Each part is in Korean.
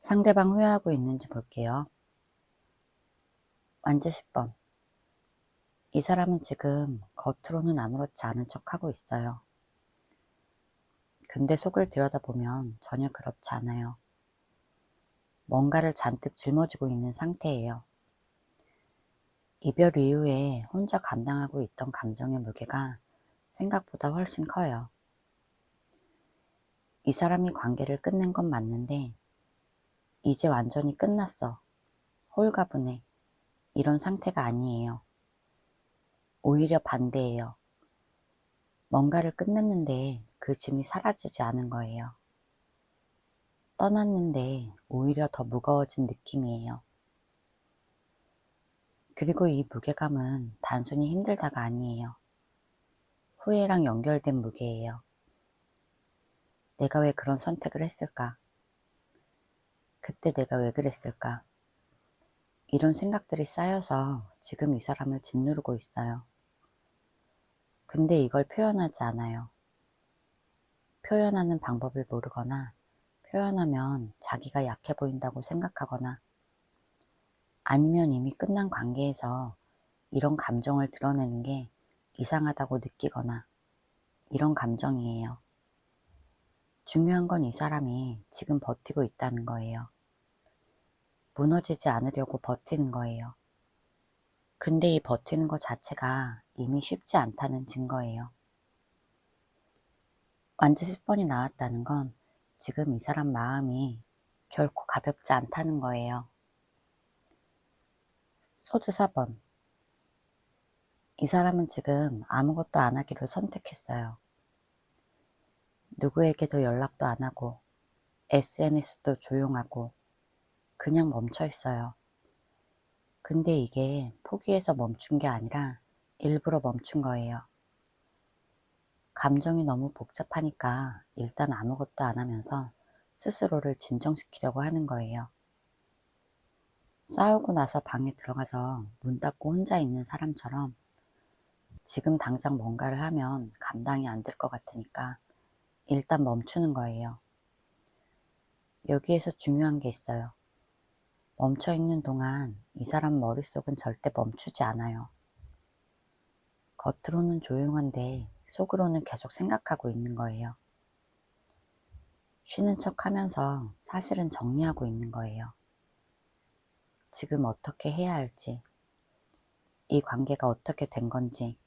상대방 후회하고 있는지 볼게요. 완제 10번. 이 사람은 지금 겉으로는 아무렇지 않은 척하고 있어요. 근데 속을 들여다보면 전혀 그렇지 않아요. 뭔가를 잔뜩 짊어지고 있는 상태예요. 이별 이후에 혼자 감당하고 있던 감정의 무게가 생각보다 훨씬 커요. 이 사람이 관계를 끝낸 건 맞는데 이제 완전히 끝났어, 홀가분해, 이런 상태가 아니에요. 오히려 반대예요. 뭔가를 끝냈는데 그 짐이 사라지지 않은 거예요. 떠났는데 오히려 더 무거워진 느낌이에요. 그리고 이 무게감은 단순히 힘들다가 아니에요. 후회랑 연결된 무게예요. 내가 왜 그런 선택을 했을까? 그때 내가 왜 그랬을까? 이런 생각들이 쌓여서 지금 이 사람을 짓누르고 있어요. 근데 이걸 표현하지 않아요. 표현하는 방법을 모르거나 표현하면 자기가 약해 보인다고 생각하거나 아니면 이미 끝난 관계에서 이런 감정을 드러내는 게 이상하다고 느끼거나 이런 감정이에요. 중요한 건 이 사람이 지금 버티고 있다는 거예요. 무너지지 않으려고 버티는 거예요. 근데 이 버티는 것 자체가 이미 쉽지 않다는 증거예요. 완제 10번이 나왔다는 건 지금 이 사람 마음이 결코 가볍지 않다는 거예요. 소드 4번. 이 사람은 지금 아무것도 안 하기로 선택했어요. 누구에게도 연락도 안 하고 SNS도 조용하고 그냥 멈춰 있어요. 근데 이게 포기해서 멈춘 게 아니라 일부러 멈춘 거예요. 감정이 너무 복잡하니까 일단 아무것도 안 하면서 스스로를 진정시키려고 하는 거예요. 싸우고 나서 방에 들어가서 문 닫고 혼자 있는 사람처럼 지금 당장 뭔가를 하면 감당이 안 될 것 같으니까 일단 멈추는 거예요. 여기에서 중요한 게 있어요. 멈춰 있는 동안 이 사람 머릿속은 절대 멈추지 않아요. 겉으로는 조용한데 속으로는 계속 생각하고 있는 거예요. 쉬는 척 하면서 사실은 정리하고 있는 거예요. 지금 어떻게 해야 할지, 이 관계가 어떻게 된 건지,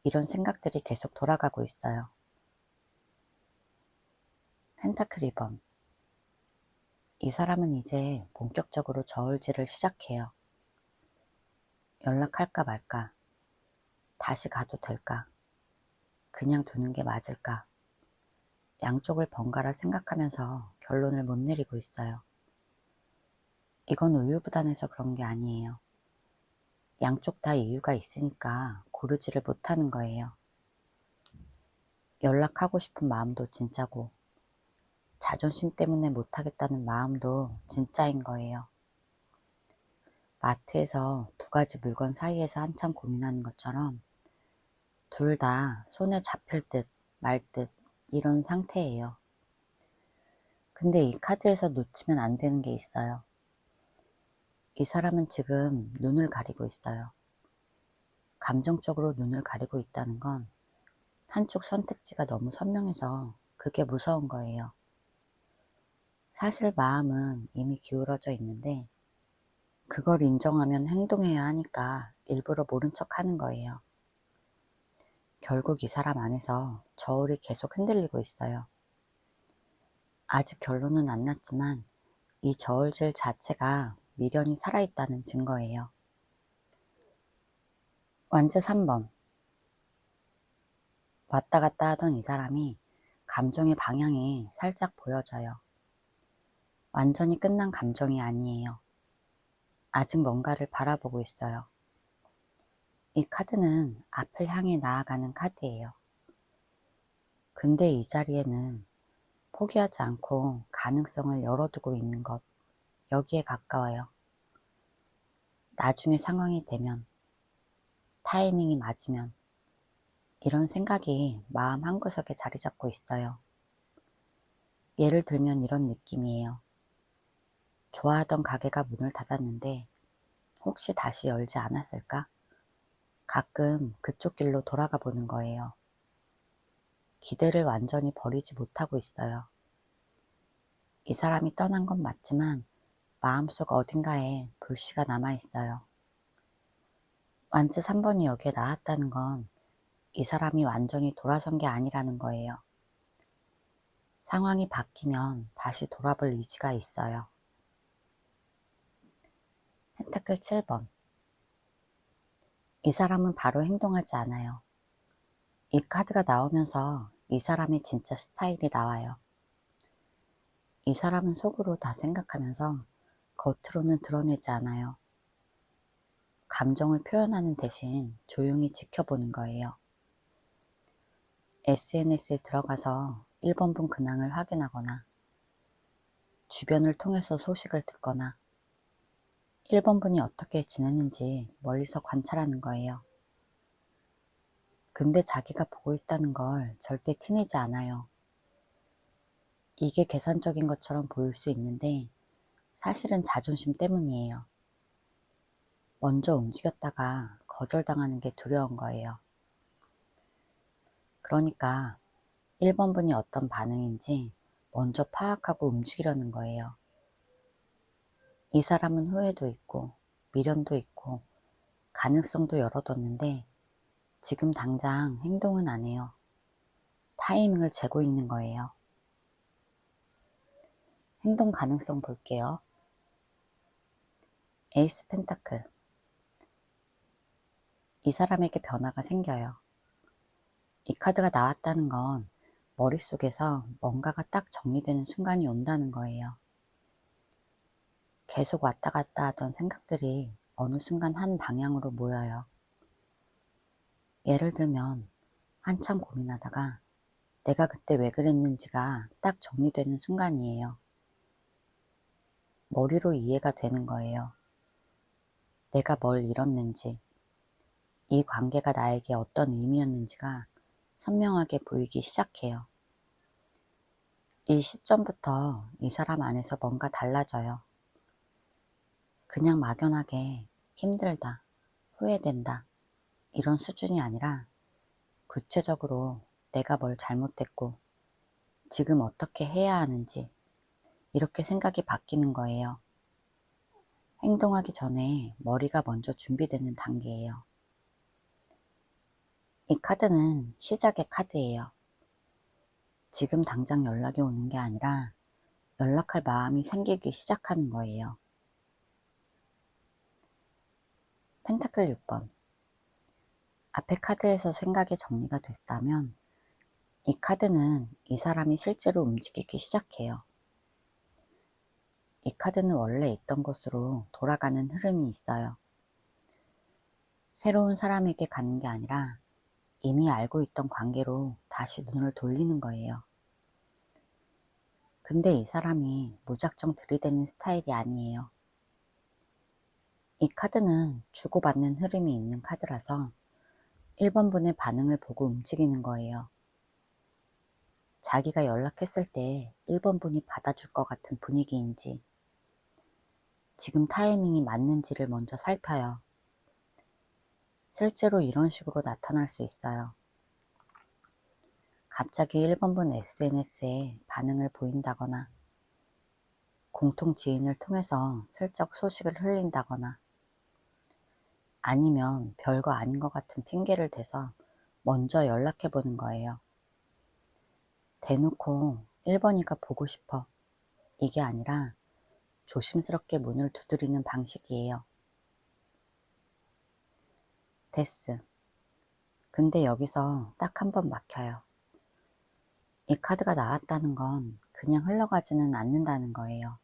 이런 생각들이 계속 돌아가고 있어요. 펜타클 2번. 이 사람은 이제 본격적으로 저울질을 시작해요. 연락할까 말까? 다시 가도 될까? 그냥 두는 게 맞을까? 양쪽을 번갈아 생각하면서 결론을 못 내리고 있어요. 이건 우유부단해서 그런 게 아니에요. 양쪽 다 이유가 있으니까 고르지를 못하는 거예요. 연락하고 싶은 마음도 진짜고 자존심 때문에 못하겠다는 마음도 진짜인 거예요. 마트에서 두 가지 물건 사이에서 한참 고민하는 것처럼 둘 다 손에 잡힐 듯 말 듯 이런 상태예요. 근데 이 카드에서 놓치면 안 되는 게 있어요. 이 사람은 지금 눈을 가리고 있어요. 감정적으로 눈을 가리고 있다는 건 한쪽 선택지가 너무 선명해서 그게 무서운 거예요. 사실 마음은 이미 기울어져 있는데 그걸 인정하면 행동해야 하니까 일부러 모른 척 하는 거예요. 결국 이 사람 안에서 저울이 계속 흔들리고 있어요. 아직 결론은 안 났지만 이 저울질 자체가 미련이 살아있다는 증거예요. 완제 3번. 왔다 갔다 하던 이 사람이 감정의 방향이 살짝 보여져요. 완전히 끝난 감정이 아니에요. 아직 뭔가를 바라보고 있어요. 이 카드는 앞을 향해 나아가는 카드예요. 근데 이 자리에는 포기하지 않고 가능성을 열어두고 있는 것, 여기에 가까워요. 나중에 상황이 되면, 타이밍이 맞으면, 이런 생각이 마음 한구석에 자리 잡고 있어요. 예를 들면 이런 느낌이에요. 좋아하던 가게가 문을 닫았는데 혹시 다시 열지 않았을까? 가끔 그쪽 길로 돌아가 보는 거예요. 기대를 완전히 버리지 못하고 있어요. 이 사람이 떠난 건 맞지만 마음속 어딘가에 불씨가 남아있어요. 완즈 3번이 여기에 나왔다는 건 이 사람이 완전히 돌아선 게 아니라는 거예요. 상황이 바뀌면 다시 돌아볼 의지가 있어요. 펜타클 7번. 이 사람은 바로 행동하지 않아요. 이 카드가 나오면서 이 사람의 진짜 스타일이 나와요. 이 사람은 속으로 다 생각하면서 겉으로는 드러내지 않아요. 감정을 표현하는 대신 조용히 지켜보는 거예요. SNS에 들어가서 1번분 근황을 확인하거나 주변을 통해서 소식을 듣거나 1번분이 어떻게 지내는지 멀리서 관찰하는 거예요. 근데 자기가 보고 있다는 걸 절대 티내지 않아요. 이게 계산적인 것처럼 보일 수 있는데 사실은 자존심 때문이에요. 먼저 움직였다가 거절당하는 게 두려운 거예요. 그러니까 1번분이 어떤 반응인지 먼저 파악하고 움직이려는 거예요. 이 사람은 후회도 있고 미련도 있고 가능성도 열어뒀는데 지금 당장 행동은 안 해요. 타이밍을 재고 있는 거예요. 행동 가능성 볼게요. 에이스 펜타클. 이 사람에게 변화가 생겨요. 이 카드가 나왔다는 건 머릿속에서 뭔가가 딱 정리되는 순간이 온다는 거예요. 계속 왔다 갔다 하던 생각들이 어느 순간 한 방향으로 모여요. 예를 들면 한참 고민하다가 내가 그때 왜 그랬는지가 딱 정리되는 순간이에요. 머리로 이해가 되는 거예요. 내가 뭘 잃었는지, 이 관계가 나에게 어떤 의미였는지가 선명하게 보이기 시작해요. 이 시점부터 이 사람 안에서 뭔가 달라져요. 그냥 막연하게 힘들다, 후회된다, 이런 수준이 아니라 구체적으로 내가 뭘 잘못했고 지금 어떻게 해야 하는지 이렇게 생각이 바뀌는 거예요. 행동하기 전에 머리가 먼저 준비되는 단계예요. 이 카드는 시작의 카드예요. 지금 당장 연락이 오는 게 아니라 연락할 마음이 생기기 시작하는 거예요. 펜타클 6번. 앞에 카드에서 생각이 정리가 됐다면 이 카드는 이 사람이 실제로 움직이기 시작해요. 이 카드는 원래 있던 곳으로 돌아가는 흐름이 있어요. 새로운 사람에게 가는 게 아니라 이미 알고 있던 관계로 다시 눈을 돌리는 거예요. 근데 이 사람이 무작정 들이대는 스타일이 아니에요. 이 카드는 주고받는 흐름이 있는 카드라서 1번분의 반응을 보고 움직이는 거예요. 자기가 연락했을 때 1번분이 받아줄 것 같은 분위기인지 지금 타이밍이 맞는지를 먼저 살펴요. 실제로 이런 식으로 나타날 수 있어요. 갑자기 1번분 SNS에 반응을 보인다거나 공통 지인을 통해서 슬쩍 소식을 흘린다거나 아니면 별거 아닌 것 같은 핑계를 대서 먼저 연락해보는 거예요. 대놓고 1번이가 보고 싶어 이게 아니라 조심스럽게 문을 두드리는 방식이에요. 데스. 근데 여기서 딱 한 번 막혀요. 이 카드가 나왔다는 건 그냥 흘러가지는 않는다는 거예요.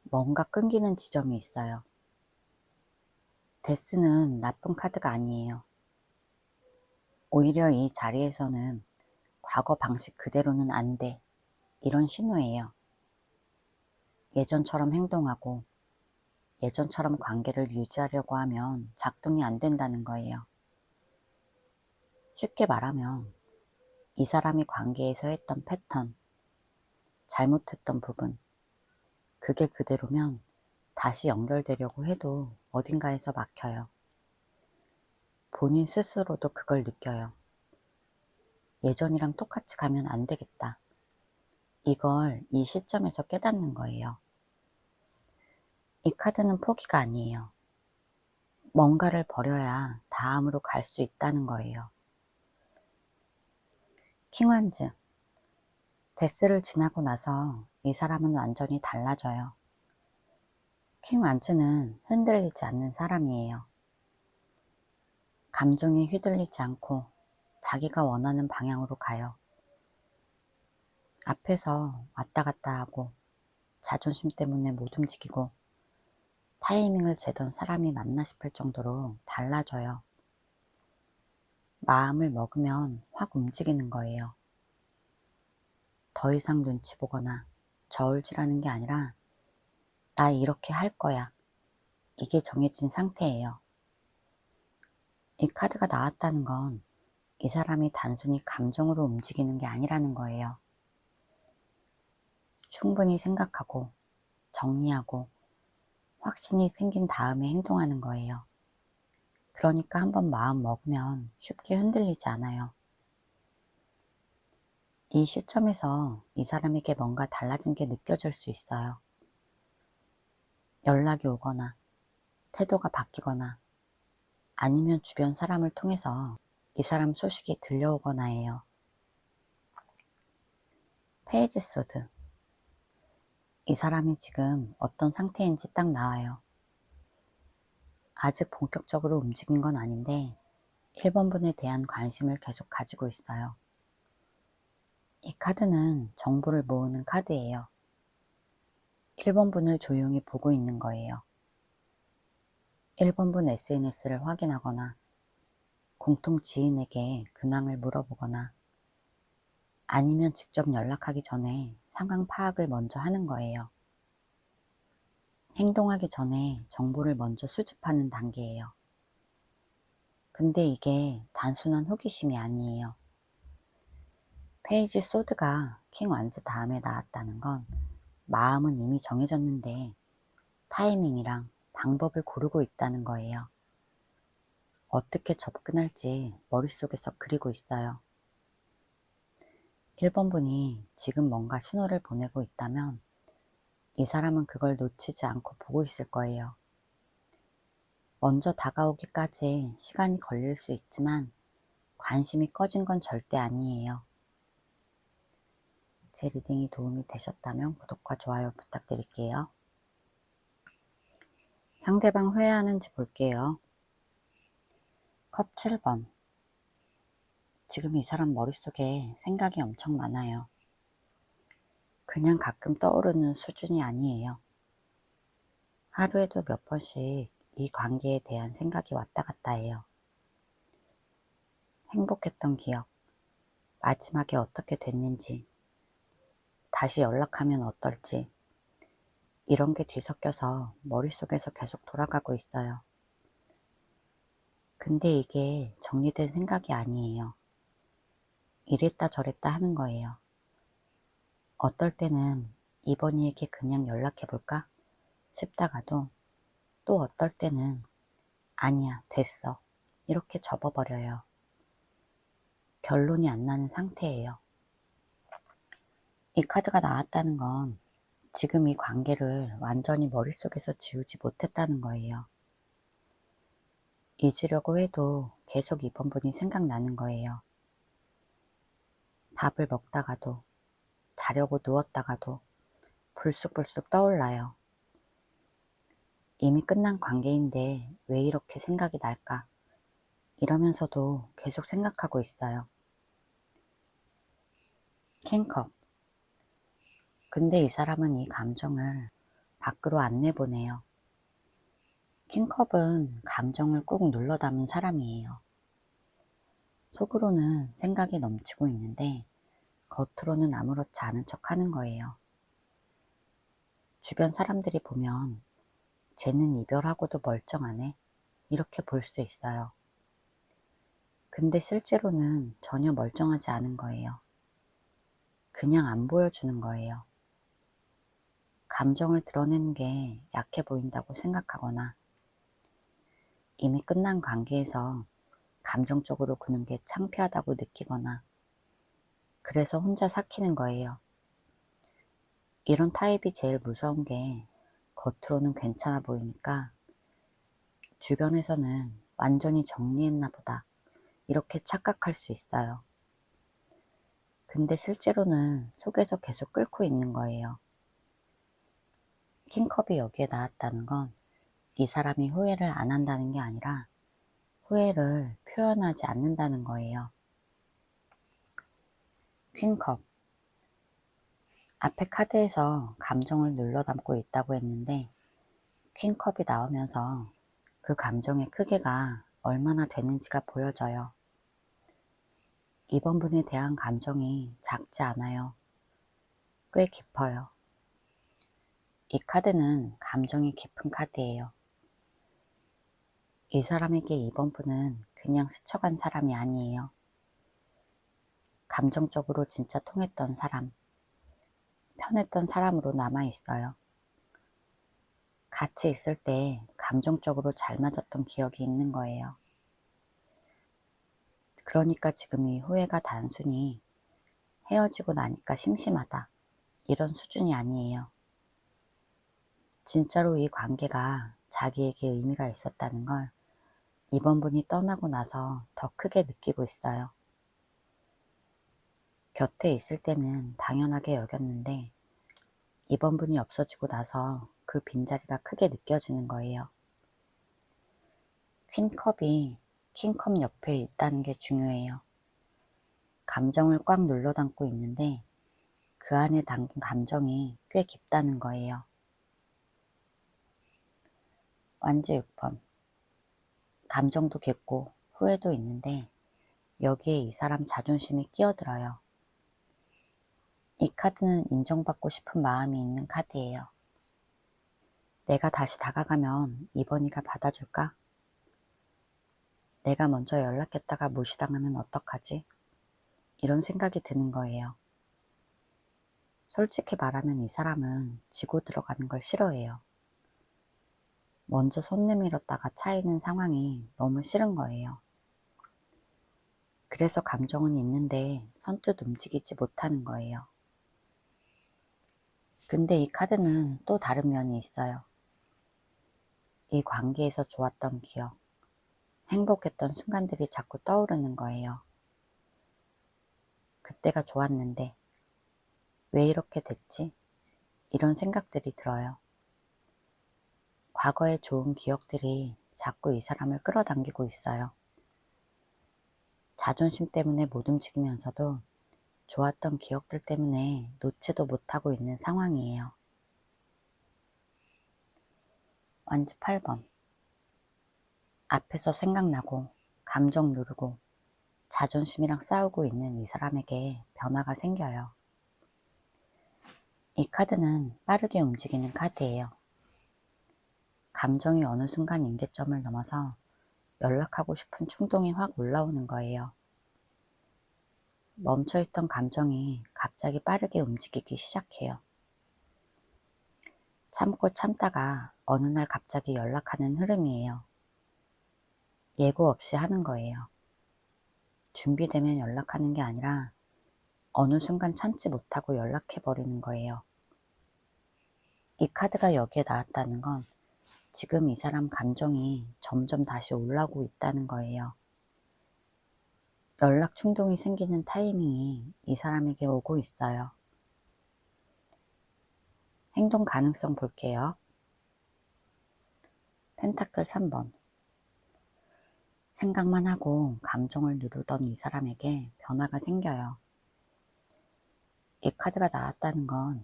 뭔가 끊기는 지점이 있어요. 데스는 나쁜 카드가 아니에요. 오히려 이 자리에서는 과거 방식 그대로는 안 돼. 이런 신호예요. 예전처럼 행동하고 예전처럼 관계를 유지하려고 하면 작동이 안 된다는 거예요. 쉽게 말하면 이 사람이 관계에서 했던 패턴, 잘못했던 부분, 그게 그대로면 다시 연결되려고 해도 어딘가에서 막혀요. 본인 스스로도 그걸 느껴요. 예전이랑 똑같이 가면 안 되겠다. 이걸 이 시점에서 깨닫는 거예요. 이 카드는 포기가 아니에요. 뭔가를 버려야 다음으로 갈 수 있다는 거예요. 킹완즈. 데스를 지나고 나서 이 사람은 완전히 달라져요. 킹완즈는 흔들리지 않는 사람이에요. 감정에 휘둘리지 않고 자기가 원하는 방향으로 가요. 앞에서 왔다 갔다 하고 자존심 때문에 못 움직이고 타이밍을 재던 사람이 맞나 싶을 정도로 달라져요. 마음을 먹으면 확 움직이는 거예요. 더 이상 눈치 보거나 저울질하는 게 아니라 나 이렇게 할 거야. 이게 정해진 상태예요. 이 카드가 나왔다는 건 이 사람이 단순히 감정으로 움직이는 게 아니라는 거예요. 충분히 생각하고 정리하고 확신이 생긴 다음에 행동하는 거예요. 그러니까 한번 마음 먹으면 쉽게 흔들리지 않아요. 이 시점에서 이 사람에게 뭔가 달라진 게 느껴질 수 있어요. 연락이 오거나 태도가 바뀌거나 아니면 주변 사람을 통해서 이 사람 소식이 들려오거나 해요. 페이지 소드. 이 사람이 지금 어떤 상태인지 딱 나와요. 아직 본격적으로 움직인 건 아닌데 1번 분에 대한 관심을 계속 가지고 있어요. 이 카드는 정보를 모으는 카드예요. 1번 분을 조용히 보고 있는 거예요. 1번 분 SNS를 확인하거나 공통 지인에게 근황을 물어보거나 아니면 직접 연락하기 전에 상황 파악을 먼저 하는 거예요. 행동하기 전에 정보를 먼저 수집하는 단계예요. 근데 이게 단순한 호기심이 아니에요. 페이지 소드가 킹 완즈 다음에 나왔다는 건 마음은 이미 정해졌는데 타이밍이랑 방법을 고르고 있다는 거예요. 어떻게 접근할지 머릿속에서 그리고 있어요. 1번 분이 지금 뭔가 신호를 보내고 있다면 이 사람은 그걸 놓치지 않고 보고 있을 거예요. 먼저 다가오기까지 시간이 걸릴 수 있지만 관심이 꺼진 건 절대 아니에요. 제 리딩이 도움이 되셨다면 구독과 좋아요 부탁드릴게요. 상대방 후회하는지 볼게요. 컵 7번. 지금 이 사람 머릿속에 생각이 엄청 많아요. 그냥 가끔 떠오르는 수준이 아니에요. 하루에도 몇 번씩 이 관계에 대한 생각이 왔다 갔다 해요. 행복했던 기억, 마지막에 어떻게 됐는지, 다시 연락하면 어떨지, 이런 게 뒤섞여서 머릿속에서 계속 돌아가고 있어요. 근데 이게 정리된 생각이 아니에요. 이랬다 저랬다 하는 거예요. 어떨 때는 이번이에게 그냥 연락해볼까 싶다가도 또 어떨 때는 아니야, 됐어. 이렇게 접어버려요. 결론이 안 나는 상태예요. 이 카드가 나왔다는 건 지금 이 관계를 완전히 머릿속에서 지우지 못했다는 거예요. 잊으려고 해도 계속 이번 분이 생각나는 거예요. 밥을 먹다가도 자려고 누웠다가도 불쑥불쑥 떠올라요. 이미 끝난 관계인데 왜 이렇게 생각이 날까? 이러면서도 계속 생각하고 있어요. 킹컵. 근데 이 사람은 이 감정을 밖으로 안 내보내요. 킹컵은 감정을 꾹 눌러 담은 사람이에요. 속으로는 생각이 넘치고 있는데 겉으로는 아무렇지 않은 척 하는 거예요. 주변 사람들이 보면 쟤는 이별하고도 멀쩡하네? 이렇게 볼 수 있어요. 근데 실제로는 전혀 멀쩡하지 않은 거예요. 그냥 안 보여주는 거예요. 감정을 드러내는 게 약해 보인다고 생각하거나 이미 끝난 관계에서 감정적으로 구는 게 창피하다고 느끼거나 그래서 혼자 삭히는 거예요. 이런 타입이 제일 무서운 게 겉으로는 괜찮아 보이니까 주변에서는 완전히 정리했나 보다 이렇게 착각할 수 있어요. 근데 실제로는 속에서 계속 끓고 있는 거예요. 킹컵이 여기에 나왔다는 건 이 사람이 후회를 안 한다는 게 아니라 후회를 표현하지 않는다는 거예요. 퀸컵. 앞에 카드에서 감정을 눌러 담고 있다고 했는데 퀸컵이 나오면서 그 감정의 크기가 얼마나 되는지가 보여져요. 이번 분에 대한 감정이 작지 않아요. 꽤 깊어요. 이 카드는 감정이 깊은 카드예요. 이 사람에게 이번 분은 그냥 스쳐간 사람이 아니에요. 감정적으로 진짜 통했던 사람, 편했던 사람으로 남아있어요. 같이 있을 때 감정적으로 잘 맞았던 기억이 있는 거예요. 그러니까 지금 이 후회가 단순히 헤어지고 나니까 심심하다 이런 수준이 아니에요. 진짜로 이 관계가 자기에게 의미가 있었다는 걸 이번 분이 떠나고 나서 더 크게 느끼고 있어요. 곁에 있을 때는 당연하게 여겼는데 이번 분이 없어지고 나서 그 빈자리가 크게 느껴지는 거예요. 퀸컵이 킹컵 옆에 있다는 게 중요해요. 감정을 꽉 눌러 담고 있는데 그 안에 담긴 감정이 꽤 깊다는 거예요. 완지 6번. 감정도 깊고 후회도 있는데 여기에 이 사람 자존심이 끼어들어요. 이 카드는 인정받고 싶은 마음이 있는 카드예요. 내가 다시 다가가면 이번이가 받아줄까? 내가 먼저 연락했다가 무시당하면 어떡하지? 이런 생각이 드는 거예요. 솔직히 말하면 이 사람은 지고 들어가는 걸 싫어해요. 먼저 손 내밀었다가 차이는 상황이 너무 싫은 거예요. 그래서 감정은 있는데 선뜻 움직이지 못하는 거예요. 근데 이 카드는 또 다른 면이 있어요. 이 관계에서 좋았던 기억, 행복했던 순간들이 자꾸 떠오르는 거예요. 그때가 좋았는데 왜 이렇게 됐지? 이런 생각들이 들어요. 과거의 좋은 기억들이 자꾸 이 사람을 끌어당기고 있어요. 자존심 때문에 못 움직이면서도 좋았던 기억들 때문에 놓지도 못하고 있는 상황이에요. 완지 8번. 앞에서 생각나고 감정 누르고 자존심이랑 싸우고 있는 이 사람에게 변화가 생겨요. 이 카드는 빠르게 움직이는 카드예요. 감정이 어느 순간 임계점을 넘어서 연락하고 싶은 충동이 확 올라오는 거예요. 멈춰있던 감정이 갑자기 빠르게 움직이기 시작해요. 참고 참다가 어느 날 갑자기 연락하는 흐름이에요. 예고 없이 하는 거예요. 준비되면 연락하는 게 아니라 어느 순간 참지 못하고 연락해버리는 거예요. 이 카드가 여기에 나왔다는 건 지금 이 사람 감정이 점점 다시 올라오고 있다는 거예요. 연락 충동이 생기는 타이밍이 이 사람에게 오고 있어요. 행동 가능성 볼게요. 펜타클 3번. 생각만 하고 감정을 누르던 이 사람에게 변화가 생겨요. 이 카드가 나왔다는 건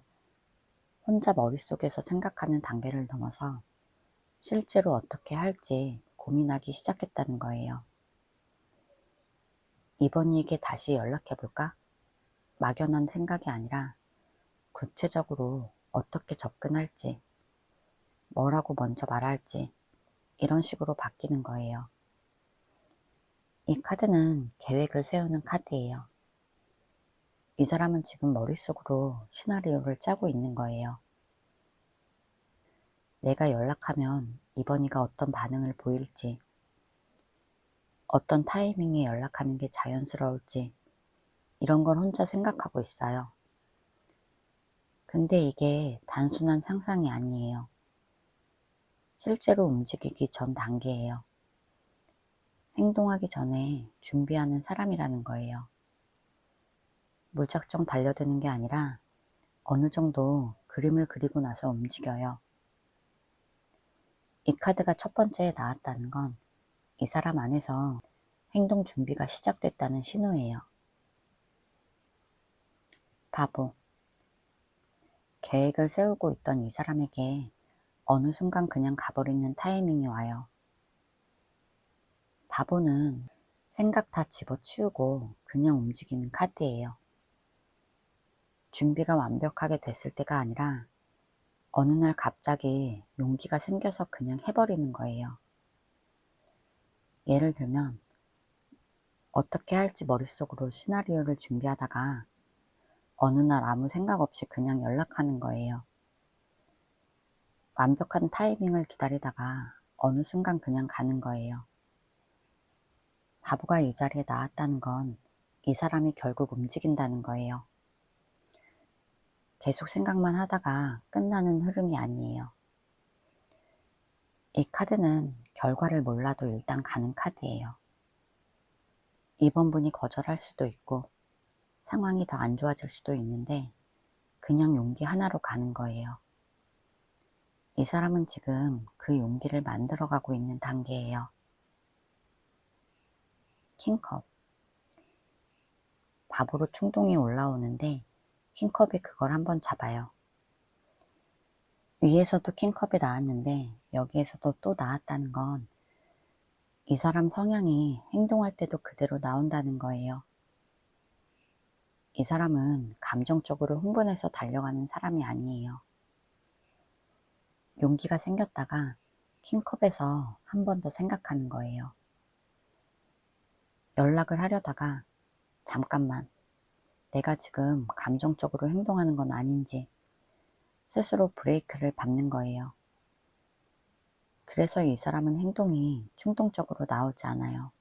혼자 머릿속에서 생각하는 단계를 넘어서 실제로 어떻게 할지 고민하기 시작했다는 거예요. 이번이에게 다시 연락해볼까? 막연한 생각이 아니라 구체적으로 어떻게 접근할지, 뭐라고 먼저 말할지 이런 식으로 바뀌는 거예요. 이 카드는 계획을 세우는 카드예요. 이 사람은 지금 머릿속으로 시나리오를 짜고 있는 거예요. 내가 연락하면 이번이가 어떤 반응을 보일지, 어떤 타이밍에 연락하는 게 자연스러울지, 이런 걸 혼자 생각하고 있어요. 근데 이게 단순한 상상이 아니에요. 실제로 움직이기 전 단계예요. 행동하기 전에 준비하는 사람이라는 거예요. 무작정 달려드는 게 아니라 어느 정도 그림을 그리고 나서 움직여요. 이 카드가 첫 번째에 나왔다는 건 이 사람 안에서 행동 준비가 시작됐다는 신호예요. 바보. 계획을 세우고 있던 이 사람에게 어느 순간 그냥 가버리는 타이밍이 와요. 바보는 생각 다 집어치우고 그냥 움직이는 카드예요. 준비가 완벽하게 됐을 때가 아니라 어느 날 갑자기 용기가 생겨서 그냥 해버리는 거예요. 예를 들면 어떻게 할지 머릿속으로 시나리오를 준비하다가 어느 날 아무 생각 없이 그냥 연락하는 거예요. 완벽한 타이밍을 기다리다가 어느 순간 그냥 가는 거예요. 바보가 이 자리에 나왔다는 건 이 사람이 결국 움직인다는 거예요. 계속 생각만 하다가 끝나는 흐름이 아니에요. 이 카드는 결과를 몰라도 일단 가는 카드예요. 이번 분이 거절할 수도 있고 상황이 더 안 좋아질 수도 있는데 그냥 용기 하나로 가는 거예요. 이 사람은 지금 그 용기를 만들어가고 있는 단계예요. 킹컵. 바보로 충동이 올라오는데 킹컵이 그걸 한번 잡아요. 위에서도 킹컵이 나왔는데 여기에서도 또 나왔다는 건 이 사람 성향이 행동할 때도 그대로 나온다는 거예요. 이 사람은 감정적으로 흥분해서 달려가는 사람이 아니에요. 용기가 생겼다가 킹컵에서 한 번 더 생각하는 거예요. 연락을 하려다가 잠깐만, 내가 지금 감정적으로 행동하는 건 아닌지 스스로 브레이크를 밟는 거예요. 그래서 이 사람은 행동이 충동적으로 나오지 않아요.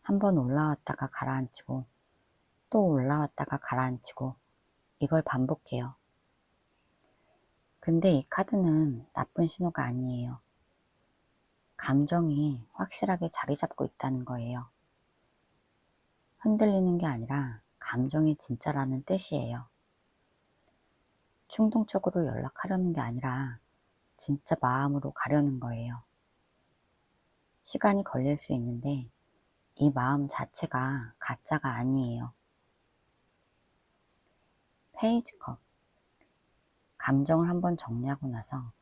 한 번 올라왔다가 가라앉히고 또 올라왔다가 가라앉히고 이걸 반복해요. 근데 이 카드는 나쁜 신호가 아니에요. 감정이 확실하게 자리 잡고 있다는 거예요. 흔들리는 게 아니라 감정이 진짜라는 뜻이에요. 충동적으로 연락하려는 게 아니라 진짜 마음으로 가려는 거예요. 시간이 걸릴 수 있는데 이 마음 자체가 가짜가 아니에요. 페이지컵. 감정을 한번 정리하고 나서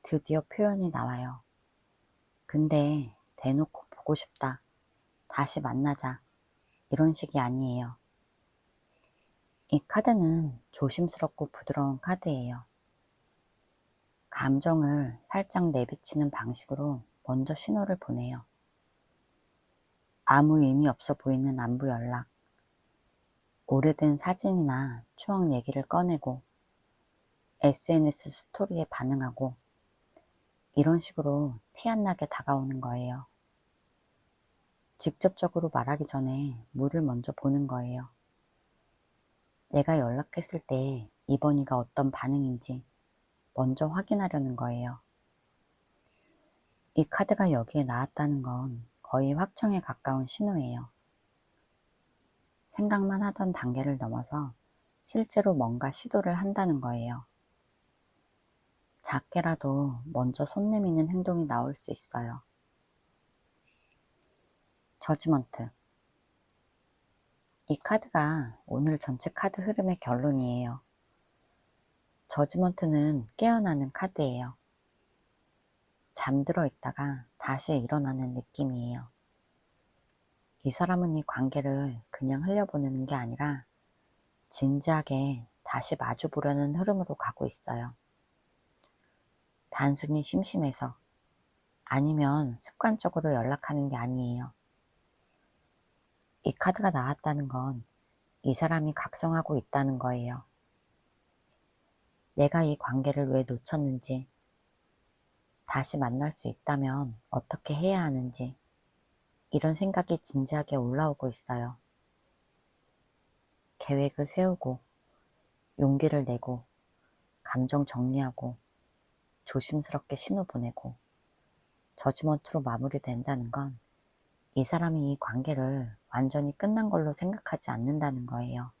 드디어 표현이 나와요. 근데 대놓고 보고 싶다. 다시 만나자. 이런 식이 아니에요. 이 카드는 조심스럽고 부드러운 카드예요. 감정을 살짝 내비치는 방식으로 먼저 신호를 보내요. 아무 의미 없어 보이는 안부 연락, 오래된 사진이나 추억 얘기를 꺼내고 SNS 스토리에 반응하고 이런 식으로 티 안 나게 다가오는 거예요. 직접적으로 말하기 전에 물을 먼저 보는 거예요. 내가 연락했을 때 이번이가 어떤 반응인지 먼저 확인하려는 거예요. 이 카드가 여기에 나왔다는 건 거의 확정에 가까운 신호예요. 생각만 하던 단계를 넘어서 실제로 뭔가 시도를 한다는 거예요. 작게라도 먼저 손 내미는 행동이 나올 수 있어요. 저지먼트. 이 카드가 오늘 전체 카드 흐름의 결론이에요. 저지먼트는 깨어나는 카드예요. 잠들어 있다가 다시 일어나는 느낌이에요. 이 사람은 이 관계를 그냥 흘려보내는 게 아니라 진지하게 다시 마주보려는 흐름으로 가고 있어요. 단순히 심심해서 아니면 습관적으로 연락하는 게 아니에요. 이 카드가 나왔다는 건 이 사람이 각성하고 있다는 거예요. 내가 이 관계를 왜 놓쳤는지 다시 만날 수 있다면 어떻게 해야 하는지 이런 생각이 진지하게 올라오고 있어요. 계획을 세우고 용기를 내고 감정 정리하고 조심스럽게 신호 보내고 저지먼트로 마무리된다는 건 이 사람이 이 관계를 완전히 끝난 걸로 생각하지 않는다는 거예요.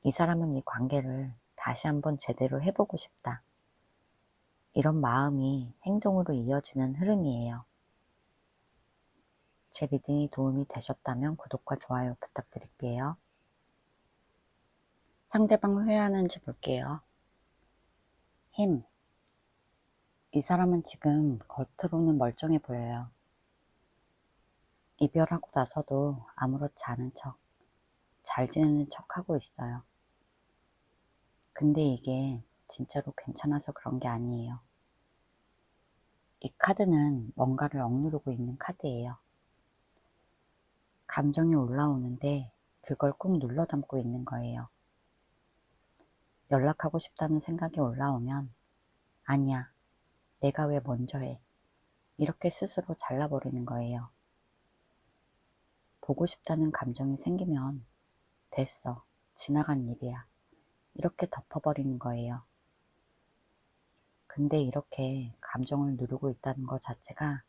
이 사람은 이 관계를 다시 한번 제대로 해보고 싶다. 이런 마음이 행동으로 이어지는 흐름이에요. 제 리딩이 도움이 되셨다면 구독과 좋아요 부탁드릴게요. 상대방 후회하는지 볼게요. 힘. 이 사람은 지금 겉으로는 멀쩡해 보여요. 이별하고 나서도 아무렇지 않은 척, 잘 지내는 척 하고 있어요. 근데 이게 진짜로 괜찮아서 그런 게 아니에요. 이 카드는 뭔가를 억누르고 있는 카드예요. 감정이 올라오는데 그걸 꾹 눌러 담고 있는 거예요. 연락하고 싶다는 생각이 올라오면 아니야, 내가 왜 먼저 해? 이렇게 스스로 잘라버리는 거예요. 보고 싶다는 감정이 생기면 됐어, 지나간 일이야. 이렇게 덮어버리는 거예요. 근데 이렇게 감정을 누르고 있다는 것 자체가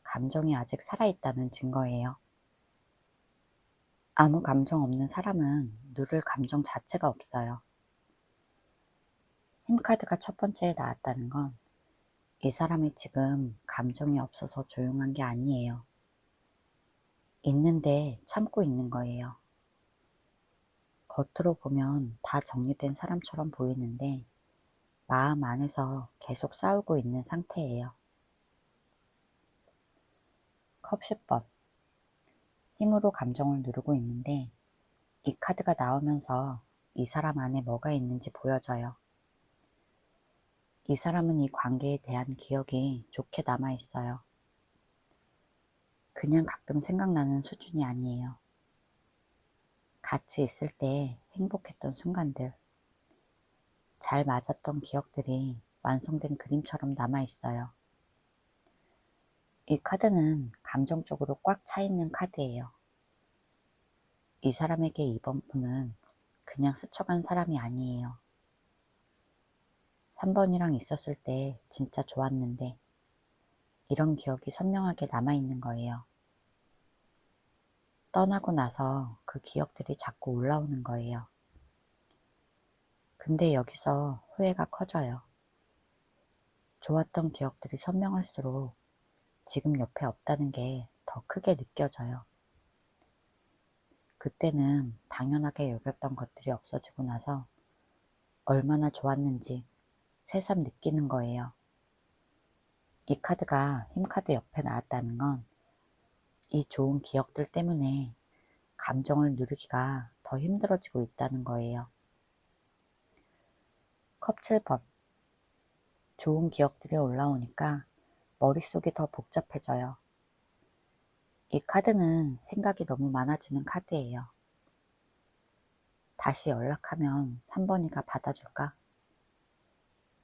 감정이 아직 살아있다는 증거예요. 아무 감정 없는 사람은 누를 감정 자체가 없어요. 힘카드가 첫 번째에 나왔다는 건 이 사람이 지금 감정이 없어서 조용한 게 아니에요. 있는데 참고 있는 거예요. 겉으로 보면 다 정리된 사람처럼 보이는데 마음 안에서 계속 싸우고 있는 상태예요. 컵 10번. 힘으로 감정을 누르고 있는데 이 카드가 나오면서 이 사람 안에 뭐가 있는지 보여져요. 이 사람은 이 관계에 대한 기억이 좋게 남아있어요. 그냥 가끔 생각나는 수준이 아니에요. 같이 있을 때 행복했던 순간들, 잘 맞았던 기억들이 완성된 그림처럼 남아있어요. 이 카드는 감정적으로 꽉 차 있는 카드예요. 이 사람에게 이번 분은 그냥 스쳐간 사람이 아니에요. 3번이랑 있었을 때 진짜 좋았는데 이런 기억이 선명하게 남아있는 거예요. 떠나고 나서 그 기억들이 자꾸 올라오는 거예요. 근데 여기서 후회가 커져요. 좋았던 기억들이 선명할수록 지금 옆에 없다는 게 더 크게 느껴져요. 그때는 당연하게 여겼던 것들이 없어지고 나서 얼마나 좋았는지 새삼 느끼는 거예요. 이 카드가 힘카드 옆에 나왔다는 건 이 좋은 기억들 때문에 감정을 누르기가 더 힘들어지고 있다는 거예요. 컵 7번. 좋은 기억들이 올라오니까 머릿속이 더 복잡해져요. 이 카드는 생각이 너무 많아지는 카드예요. 다시 연락하면 3번이가 받아줄까?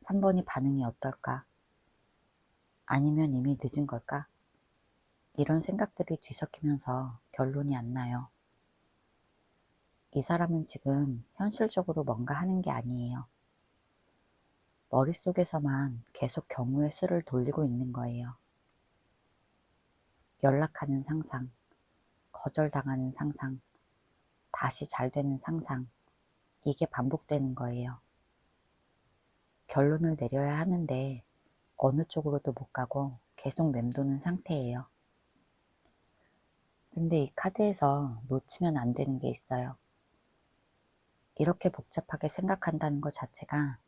3번이 반응이 어떨까? 아니면 이미 늦은 걸까? 이런 생각들이 뒤섞이면서 결론이 안 나요. 이 사람은 지금 현실적으로 뭔가 하는 게 아니에요. 머릿속에서만 계속 경우의 수를 돌리고 있는 거예요. 연락하는 상상, 거절당하는 상상, 다시 잘 되는 상상, 이게 반복되는 거예요. 결론을 내려야 하는데 어느 쪽으로도 못 가고 계속 맴도는 상태예요. 근데 이 카드에서 놓치면 안 되는 게 있어요. 이렇게 복잡하게 생각한다는 것 자체가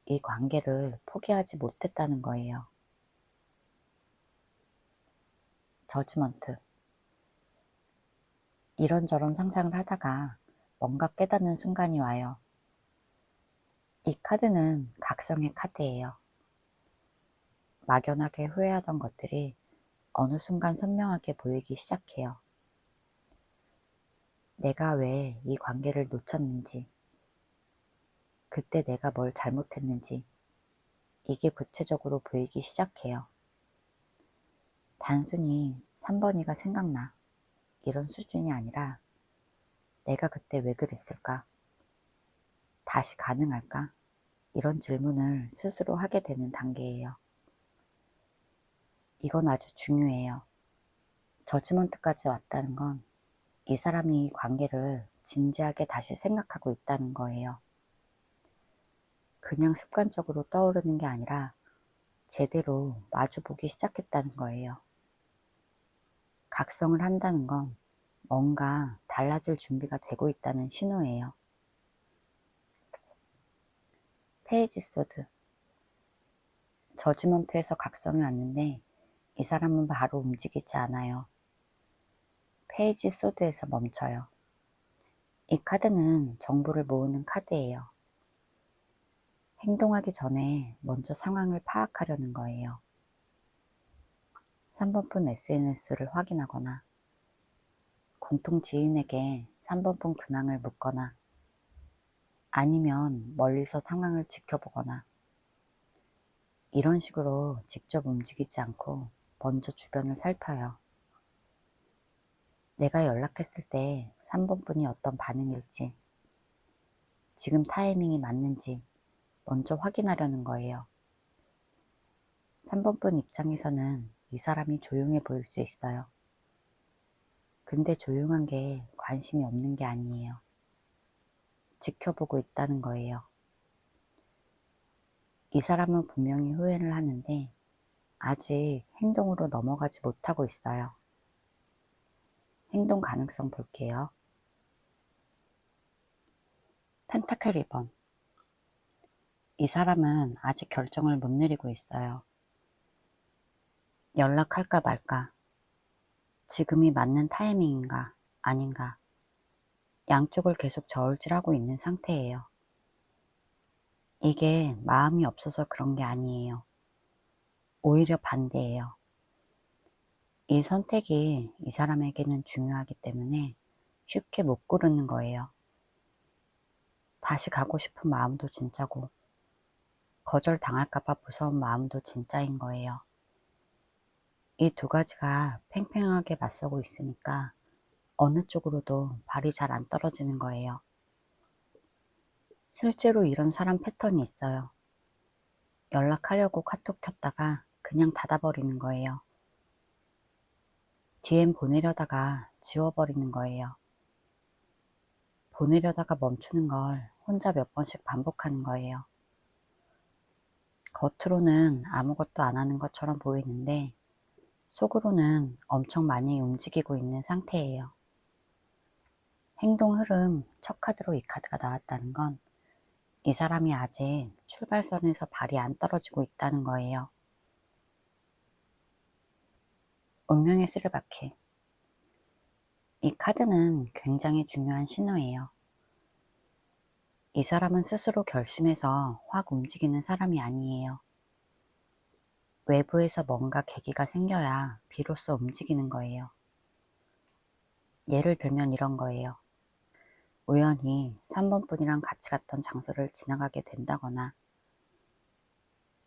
이 관계를 포기하지 못했다는 거예요. 저지먼트. 이런저런 상상을 하다가 뭔가 깨닫는 순간이 와요. 이 카드는 각성의 카드예요. 막연하게 후회하던 것들이 어느 순간 선명하게 보이기 시작해요. 내가 왜 이 관계를 놓쳤는지, 그때 내가 뭘 잘못했는지, 이게 구체적으로 보이기 시작해요. 단순히 3번이가 생각나 이런 수준이 아니라 내가 그때 왜 그랬을까? 다시 가능할까? 이런 질문을 스스로 하게 되는 단계예요. 이건 아주 중요해요. 저지먼트까지 왔다는 건 이 사람이 이 관계를 진지하게 다시 생각하고 있다는 거예요. 그냥 습관적으로 떠오르는 게 아니라 제대로 마주보기 시작했다는 거예요. 각성을 한다는 건 뭔가 달라질 준비가 되고 있다는 신호예요. 페이지 소드. 저지먼트에서 각성이 왔는데 이 사람은 바로 움직이지 않아요. 페이지 소드에서 멈춰요. 이 카드는 정보를 모으는 카드예요. 행동하기 전에 먼저 상황을 파악하려는 거예요. 3번분 SNS를 확인하거나 공통 지인에게 3번분 근황을 묻거나 아니면 멀리서 상황을 지켜보거나 이런 식으로 직접 움직이지 않고 먼저 주변을 살펴요. 내가 연락했을 때 3번분이 어떤 반응일지, 지금 타이밍이 맞는지 먼저 확인하려는 거예요. 3번분 입장에서는 이 사람이 조용해 보일 수 있어요. 근데 조용한 게 관심이 없는 게 아니에요. 지켜보고 있다는 거예요. 이 사람은 분명히 후회를 하는데 아직 행동으로 넘어가지 못하고 있어요. 행동 가능성 볼게요. 펜타클 2번. 이 사람은 아직 결정을 못 내리고 있어요. 연락할까 말까? 지금이 맞는 타이밍인가 아닌가? 양쪽을 계속 저울질하고 있는 상태예요. 이게 마음이 없어서 그런 게 아니에요. 오히려 반대예요. 이 선택이 이 사람에게는 중요하기 때문에 쉽게 못 고르는 거예요. 다시 가고 싶은 마음도 진짜고 거절당할까봐 무서운 마음도 진짜인 거예요. 이 두 가지가 팽팽하게 맞서고 있으니까 어느 쪽으로도 발이 잘 안 떨어지는 거예요. 실제로 이런 사람 패턴이 있어요. 연락하려고 카톡 켰다가 그냥 닫아버리는 거예요. DM 보내려다가 지워버리는 거예요. 보내려다가 멈추는 걸 혼자 몇 번씩 반복하는 거예요. 겉으로는 아무것도 안 하는 것처럼 보이는데 속으로는 엄청 많이 움직이고 있는 상태예요. 행동 흐름 첫 카드로 이 카드가 나왔다는 건 이 사람이 아직 출발선에서 발이 안 떨어지고 있다는 거예요. 운명의 수레바퀴. 이 카드는 굉장히 중요한 신호예요. 이 사람은 스스로 결심해서 확 움직이는 사람이 아니에요. 외부에서 뭔가 계기가 생겨야 비로소 움직이는 거예요. 예를 들면 이런 거예요. 우연히 3번분이랑 같이 갔던 장소를 지나가게 된다거나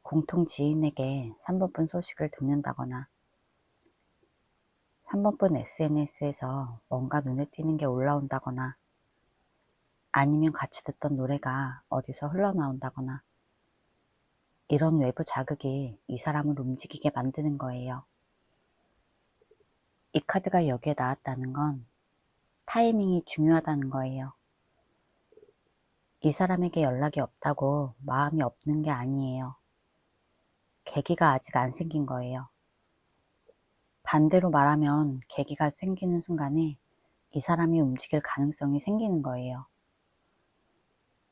공통 지인에게 3번분 소식을 듣는다거나 3번분 SNS에서 뭔가 눈에 띄는 게 올라온다거나 아니면 같이 듣던 노래가 어디서 흘러나온다거나 이런 외부 자극이 이 사람을 움직이게 만드는 거예요. 이 카드가 여기에 나왔다는 건 타이밍이 중요하다는 거예요. 이 사람에게 연락이 없다고 마음이 없는 게 아니에요. 계기가 아직 안 생긴 거예요. 반대로 말하면 계기가 생기는 순간에 이 사람이 움직일 가능성이 생기는 거예요.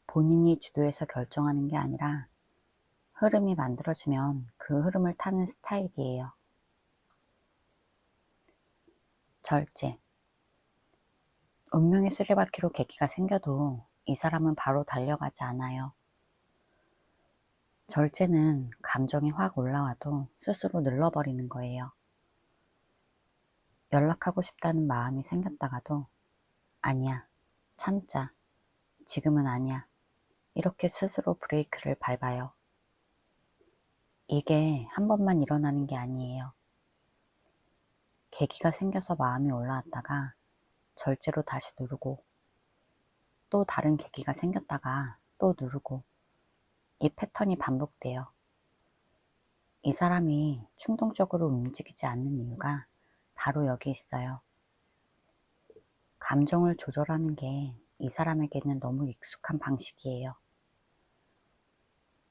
본인이 주도해서 결정하는 게 아니라 흐름이 만들어지면 그 흐름을 타는 스타일이에요. 절제. 운명의 수레바퀴로 계기가 생겨도 이 사람은 바로 달려가지 않아요. 절제는 감정이 확 올라와도 스스로 눌러버리는 거예요. 연락하고 싶다는 마음이 생겼다가도 아니야, 참자, 지금은 아니야 이렇게 스스로 브레이크를 밟아요. 이게 한 번만 일어나는 게 아니에요. 계기가 생겨서 마음이 올라왔다가 절제로 다시 누르고, 또 다른 계기가 생겼다가 또 누르고, 이 패턴이 반복돼요. 이 사람이 충동적으로 움직이지 않는 이유가 바로 여기 있어요. 감정을 조절하는 게 이 사람에게는 너무 익숙한 방식이에요.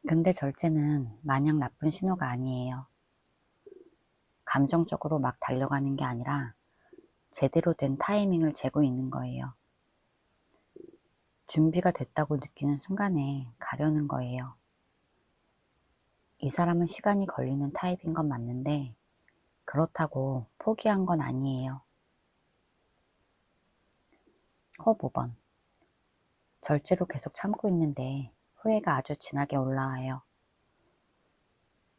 근데 절제는 마냥 나쁜 신호가 아니에요. 감정적으로 막 달려가는 게 아니라 제대로 된 타이밍을 재고 있는 거예요. 준비가 됐다고 느끼는 순간에 가려는 거예요. 이 사람은 시간이 걸리는 타입인 건 맞는데 그렇다고 포기한 건 아니에요. 컵 5번. 절제로 계속 참고 있는데 후회가 아주 진하게 올라와요.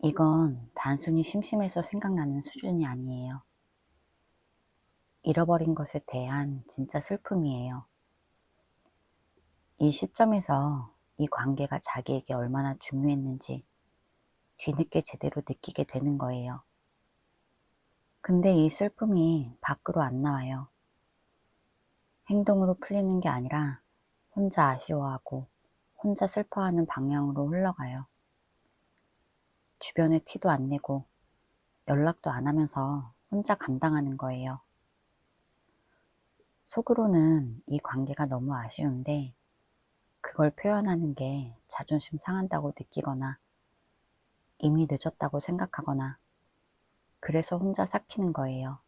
이건 단순히 심심해서 생각나는 수준이 아니에요. 잃어버린 것에 대한 진짜 슬픔이에요. 이 시점에서 이 관계가 자기에게 얼마나 중요했는지 뒤늦게 제대로 느끼게 되는 거예요. 근데 이 슬픔이 밖으로 안 나와요. 행동으로 풀리는 게 아니라 혼자 아쉬워하고 혼자 슬퍼하는 방향으로 흘러가요. 주변에 티도 안 내고 연락도 안 하면서 혼자 감당하는 거예요. 속으로는 이 관계가 너무 아쉬운데 그걸 표현하는 게 자존심 상한다고 느끼거나 이미 늦었다고 생각하거나 그래서 혼자 삭히는 거예요.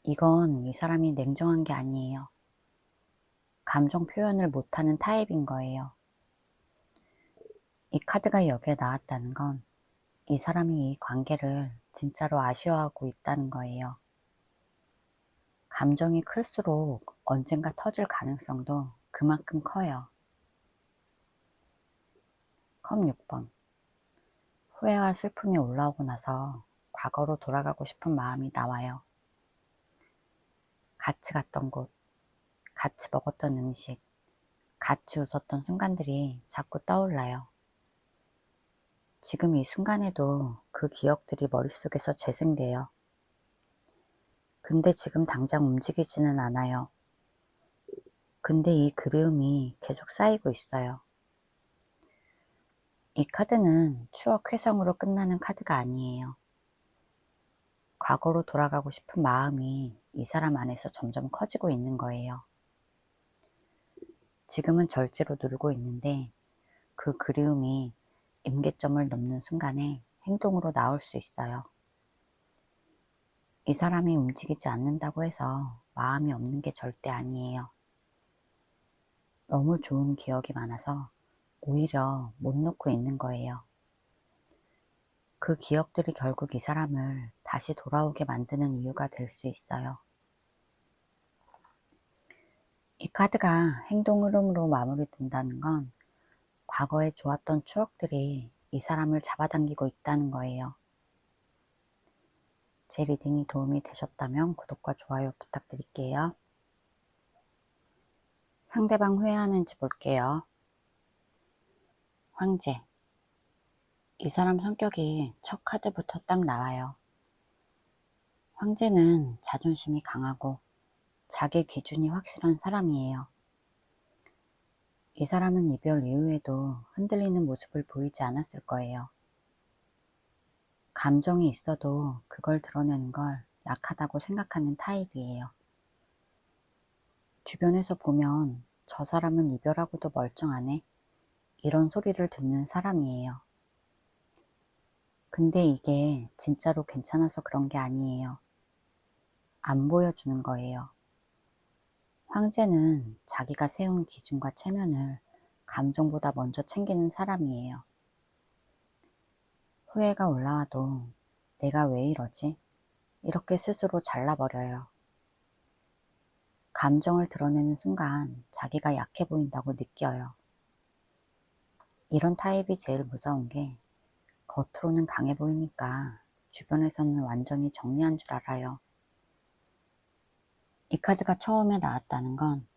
이건 이 사람이 냉정한 게 아니에요. 감정 표현을 못하는 타입인 거예요. 이 카드가 여기에 나왔다는 건 이 사람이 이 관계를 진짜로 아쉬워하고 있다는 거예요. 감정이 클수록 언젠가 터질 가능성도 그만큼 커요. 컵 6번. 후회와 슬픔이 올라오고 나서 과거로 돌아가고 싶은 마음이 나와요. 같이 갔던 곳, 같이 먹었던 음식, 같이 웃었던 순간들이 자꾸 떠올라요. 지금 이 순간에도 그 기억들이 머릿속에서 재생돼요. 근데 지금 당장 움직이지는 않아요. 근데 이 그리움이 계속 쌓이고 있어요. 이 카드는 추억 회상으로 끝나는 카드가 아니에요. 과거로 돌아가고 싶은 마음이 이 사람 안에서 점점 커지고 있는 거예요. 지금은 절제로 누르고 있는데 그 그리움이 임계점을 넘는 순간에 행동으로 나올 수 있어요. 이 사람이 움직이지 않는다고 해서 마음이 없는 게 절대 아니에요. 너무 좋은 기억이 많아서 오히려 못 놓고 있는 거예요. 그 기억들이 결국 이 사람을 다시 돌아오게 만드는 이유가 될 수 있어요. 이 카드가 행동 흐름으로 마무리된다는 건 과거에 좋았던 추억들이 이 사람을 잡아당기고 있다는 거예요. 제 리딩이 도움이 되셨다면 구독과 좋아요 부탁드릴게요. 상대방 후회하는지 볼게요. 황제. 이 사람 성격이 첫 카드부터 딱 나와요. 황제는 자존심이 강하고 자기 기준이 확실한 사람이에요. 이 사람은 이별 이후에도 흔들리는 모습을 보이지 않았을 거예요. 감정이 있어도 그걸 드러내는 걸 약하다고 생각하는 타입이에요. 주변에서 보면 저 사람은 이별하고도 멀쩡하네? 이런 소리를 듣는 사람이에요. 근데 이게 진짜로 괜찮아서 그런 게 아니에요. 안 보여주는 거예요. 황제는 자기가 세운 기준과 체면을 감정보다 먼저 챙기는 사람이에요. 후회가 올라와도 내가 왜 이러지? 이렇게 스스로 잘라버려요. 감정을 드러내는 순간 자기가 약해 보인다고 느껴요. 이런 타입이 제일 무서운 게 겉으로는 강해 보이니까 주변에서는 완전히 정리한 줄 알아요. 이 카드가 처음에 나왔다는 건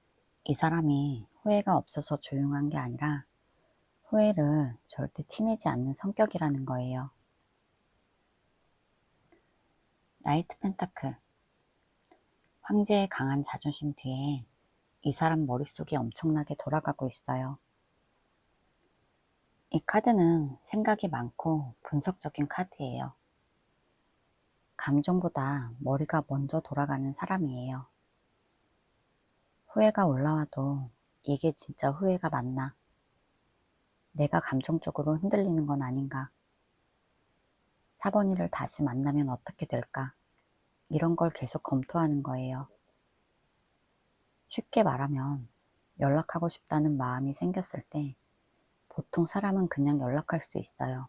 이 사람이 후회가 없어서 조용한 게 아니라 후회를 절대 티내지 않는 성격이라는 거예요. 나이트 펜타클. 황제의 강한 자존심 뒤에 이 사람 머릿속이 엄청나게 돌아가고 있어요. 이 카드는 생각이 많고 분석적인 카드예요. 감정보다 머리가 먼저 돌아가는 사람이에요. 후회가 올라와도 이게 진짜 후회가 맞나? 내가 감정적으로 흔들리는 건 아닌가? 4번이를 다시 만나면 어떻게 될까? 이런 걸 계속 검토하는 거예요. 쉽게 말하면 연락하고 싶다는 마음이 생겼을 때 보통 사람은 그냥 연락할 수 있어요.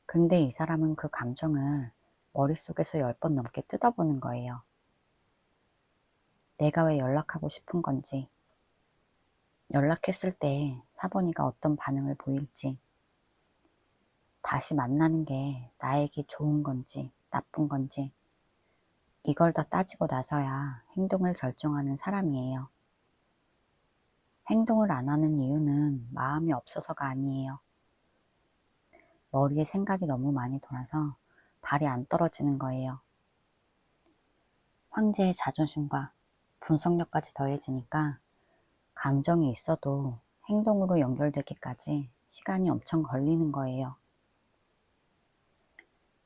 근데 이 사람은 그 감정을 머릿속에서 10번 넘게 뜯어보는 거예요. 내가 왜 연락하고 싶은 건지, 연락했을 때 4번이가 어떤 반응을 보일지, 다시 만나는 게 나에게 좋은 건지 나쁜 건지 이걸 다 따지고 나서야 행동을 결정하는 사람이에요. 행동을 안 하는 이유는 마음이 없어서가 아니에요. 머리에 생각이 너무 많이 돌아서 발이 안 떨어지는 거예요. 황제의 자존심과 분석력까지 더해지니까 감정이 있어도 행동으로 연결되기까지 시간이 엄청 걸리는 거예요.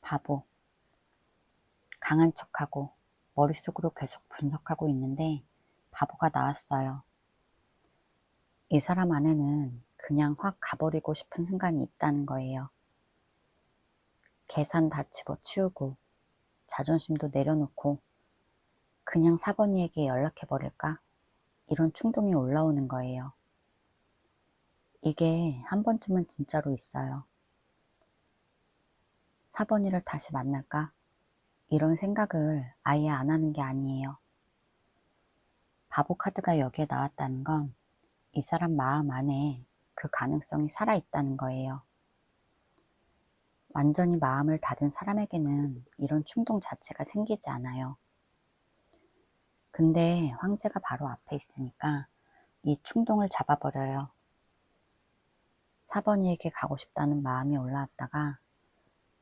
바보. 강한 척하고 머릿속으로 계속 분석하고 있는데 바보가 나왔어요. 이 사람 안에는 그냥 확 가버리고 싶은 순간이 있다는 거예요. 계산 다 집어치우고 자존심도 내려놓고 그냥 4번이에게 연락해버릴까? 이런 충동이 올라오는 거예요. 이게 한 번쯤은 진짜로 있어요. 4번이를 다시 만날까? 이런 생각을 아예 안 하는 게 아니에요. 바보 카드가 여기에 나왔다는 건 이 사람 마음 안에 그 가능성이 살아있다는 거예요. 완전히 마음을 닫은 사람에게는 이런 충동 자체가 생기지 않아요. 근데 황제가 바로 앞에 있으니까 이 충동을 잡아버려요. 4번이에게 가고 싶다는 마음이 올라왔다가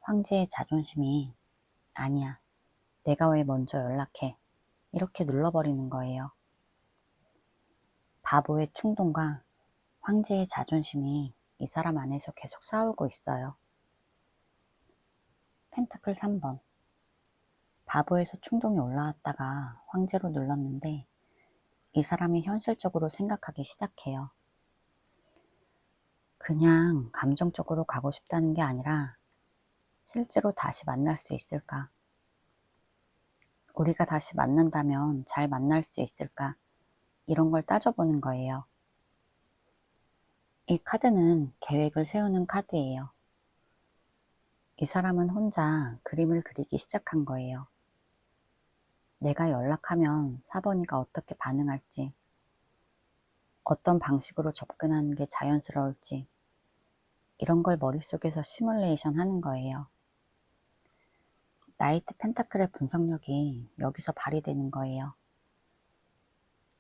황제의 자존심이 아니야, 내가 왜 먼저 연락해? 이렇게 눌러버리는 거예요. 바보의 충동과 황제의 자존심이 이 사람 안에서 계속 싸우고 있어요. 펜타클 3번. 바보에서 충동이 올라왔다가 황제로 눌렀는데 이 사람이 현실적으로 생각하기 시작해요. 그냥 감정적으로 가고 싶다는 게 아니라 실제로 다시 만날 수 있을까? 우리가 다시 만난다면 잘 만날 수 있을까? 이런 걸 따져보는 거예요. 이 카드는 계획을 세우는 카드예요. 이 사람은 혼자 그림을 그리기 시작한 거예요. 내가 연락하면 4번이가 어떻게 반응할지, 어떤 방식으로 접근하는 게 자연스러울지, 이런 걸 머릿속에서 시뮬레이션 하는 거예요. 나이트 펜타클의 분석력이 여기서 발휘되는 거예요.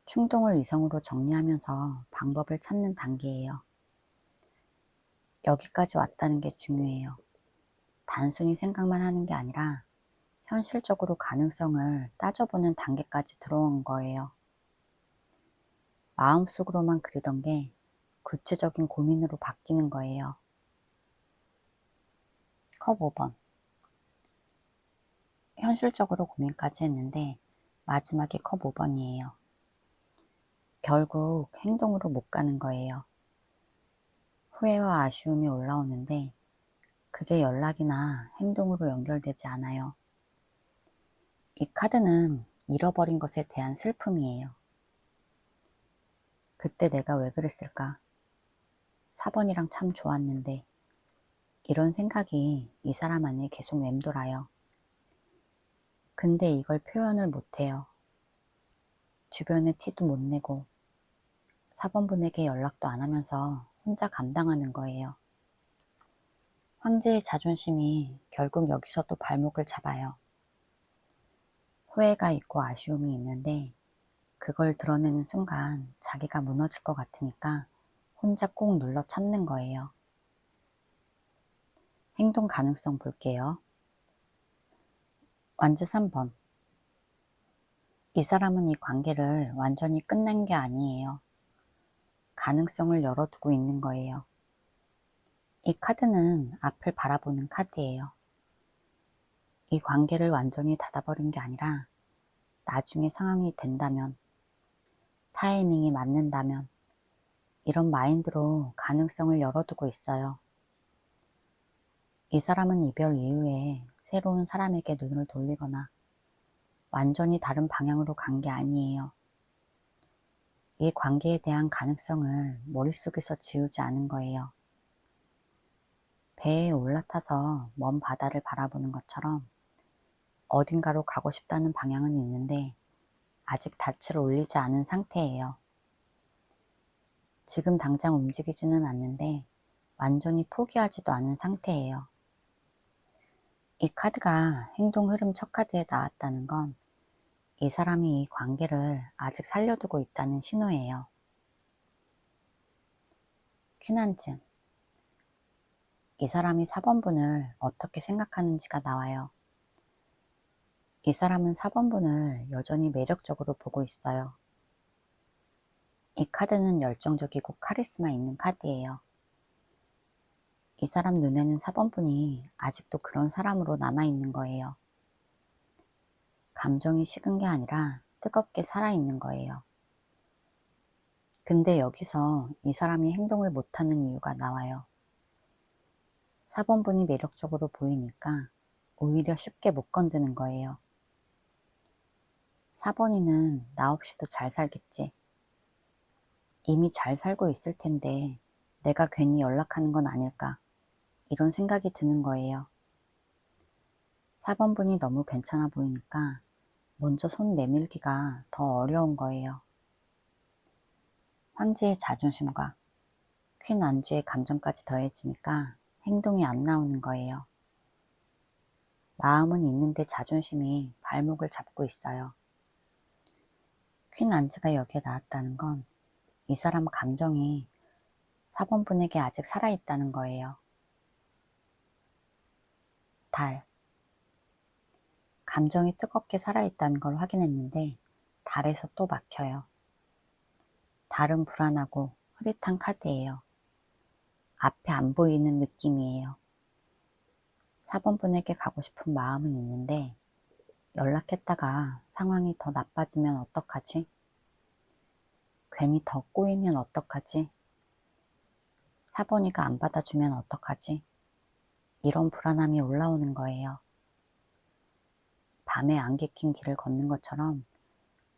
충동을 이성으로 정리하면서 방법을 찾는 단계예요. 여기까지 왔다는 게 중요해요. 단순히 생각만 하는 게 아니라 현실적으로 가능성을 따져보는 단계까지 들어온 거예요. 마음속으로만 그리던 게 구체적인 고민으로 바뀌는 거예요. 컵 5번. 현실적으로 고민까지 했는데 마지막에 컵 5번이에요. 결국 행동으로 못 가는 거예요. 후회와 아쉬움이 올라오는데 그게 연락이나 행동으로 연결되지 않아요. 이 카드는 잃어버린 것에 대한 슬픔이에요. 그때 내가 왜 그랬을까? 4번이랑 참 좋았는데 이런 생각이 이 사람 안에 계속 맴돌아요. 근데 이걸 표현을 못해요. 주변에 티도 못 내고 4번분에게 연락도 안 하면서 혼자 감당하는 거예요. 황제의 자존심이 결국 여기서 또 발목을 잡아요. 후회가 있고 아쉬움이 있는데 그걸 드러내는 순간 자기가 무너질 것 같으니까 혼자 꾹 눌러 참는 거예요. 행동 가능성 볼게요. 완즈 3번. 이 사람은 이 관계를 완전히 끝낸 게 아니에요. 가능성을 열어두고 있는 거예요. 이 카드는 앞을 바라보는 카드예요. 이 관계를 완전히 닫아버린 게 아니라 나중에 상황이 된다면, 타이밍이 맞는다면 이런 마인드로 가능성을 열어두고 있어요. 이 사람은 이별 이후에 새로운 사람에게 눈을 돌리거나 완전히 다른 방향으로 간 게 아니에요. 이 관계에 대한 가능성을 머릿속에서 지우지 않은 거예요. 배에 올라타서 먼 바다를 바라보는 것처럼 어딘가로 가고 싶다는 방향은 있는데 아직 닻을 올리지 않은 상태예요. 지금 당장 움직이지는 않는데 완전히 포기하지도 않은 상태예요. 이 카드가 행동 흐름 첫 카드에 나왔다는 건 이 사람이 이 관계를 아직 살려두고 있다는 신호예요. 퀸한즈. 이 사람이 4번분을 어떻게 생각하는지가 나와요. 이 사람은 4번분을 여전히 매력적으로 보고 있어요. 이 카드는 열정적이고 카리스마 있는 카드예요. 이 사람 눈에는 4번분이 아직도 그런 사람으로 남아있는 거예요. 감정이 식은 게 아니라 뜨겁게 살아있는 거예요. 근데 여기서 이 사람이 행동을 못하는 이유가 나와요. 4번분이 매력적으로 보이니까 오히려 쉽게 못 건드는 거예요. 4번이는 나 없이도 잘 살겠지. 이미 잘 살고 있을 텐데 내가 괜히 연락하는 건 아닐까. 이런 생각이 드는 거예요. 4번분이 너무 괜찮아 보이니까 먼저 손 내밀기가 더 어려운 거예요. 황제의 자존심과 퀸 안주의 감정까지 더해지니까 행동이 안 나오는 거예요. 마음은 있는데 자존심이 발목을 잡고 있어요. 퀸 안즈가 여기에 나왔다는 건 이 사람 감정이 4번분에게 아직 살아있다는 거예요. 달. 감정이 뜨겁게 살아있다는 걸 확인했는데 달에서 또 막혀요. 달은 불안하고 흐릿한 카드예요. 앞에 안 보이는 느낌이에요. 4번분에게 가고 싶은 마음은 있는데 연락했다가 상황이 더 나빠지면 어떡하지? 괜히 더 꼬이면 어떡하지? 4번이가 안 받아주면 어떡하지? 이런 불안함이 올라오는 거예요. 밤에 안개 낀 길을 걷는 것처럼